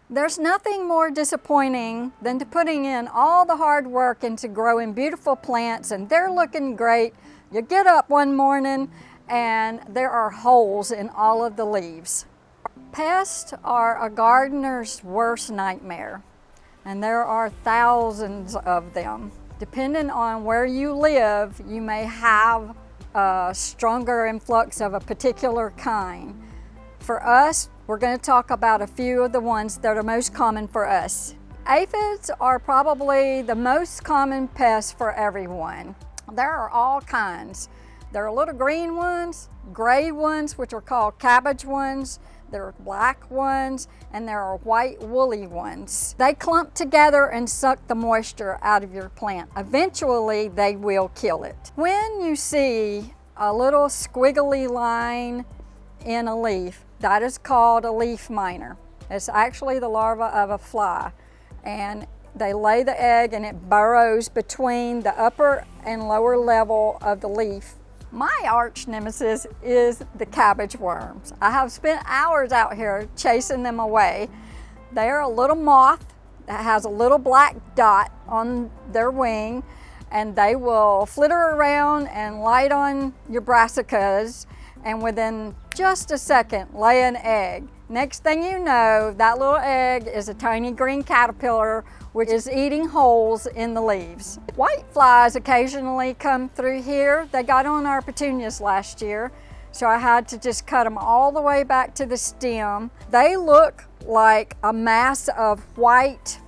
There's nothing more disappointing than to putting in all the hard work into growing beautiful plants and they're looking great. You get up one morning and there are holes in all of the leaves. Pests are a gardener's worst nightmare, and there are thousands of them. Depending on where you live, you may have a stronger influx of a particular kind. For us, we're going to talk about a few of the ones that are most common for us. Aphids are probably the most common pest for everyone. There are all kinds. There are little green ones, gray ones, which are called cabbage worms. There are black ones, and there are white woolly ones. They clump together and suck the moisture out of your plant. Eventually, they will kill it. When you see a little squiggly line in a leaf, that is called a leaf miner. It's actually the larva of a fly, and they lay the egg and it burrows between the upper and lower level of the leaf. My arch nemesis is the cabbage worms. I have spent hours out here chasing them away. They are a little moth that has a little black dot on their wing, and they will flitter around and light on your brassicas, and within just a second lay an egg. Next thing you know, that little egg is a tiny green caterpillar which is eating holes in the leaves. White flies occasionally come through here. They got on our petunias last year, so I had to just cut them all the way back to the stem. They look like a mass of white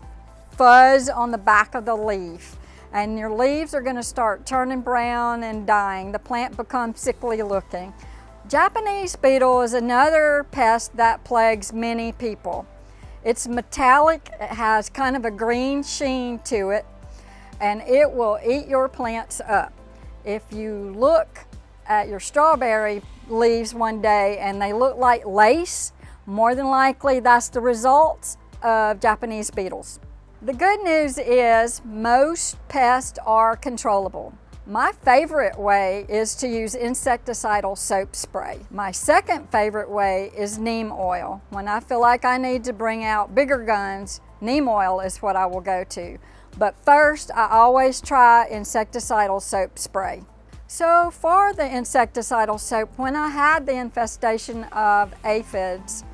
fuzz on the back of the leaf, and your leaves are going to start turning brown and dying. The plant becomes sickly looking. Japanese beetle is another pest that plagues many people. It's metallic, it has kind of a green sheen to it, and it will eat your plants up. If you look at your strawberry leaves one day and they look like lace, more than likely that's the results of Japanese beetles. The good news is most pests are controllable. My favorite way is to use insecticidal soap spray. My second favorite way is neem oil. When I feel like I need to bring out bigger guns, neem oil is what I will go to. But first, I always try insecticidal soap spray. So for the insecticidal soap, when I had the infestation of aphids,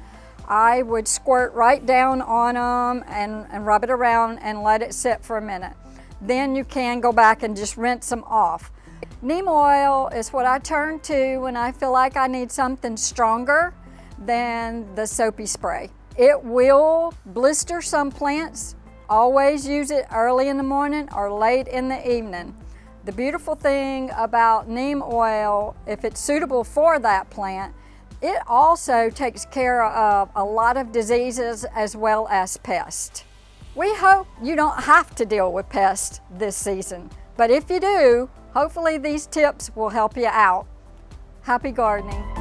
I would squirt right down on them and rub it around and let it sit for a minute. Then you can go back and just rinse them off. Neem oil is what I turn to when I feel like I need something stronger than the soapy spray. It will blister some plants. Always use it early in the morning or late in the evening. The beautiful thing about neem oil, if it's suitable for that plant, it also takes care of a lot of diseases as well as pests. We hope you don't have to deal with pests this season, but if you do, hopefully these tips will help you out. Happy gardening.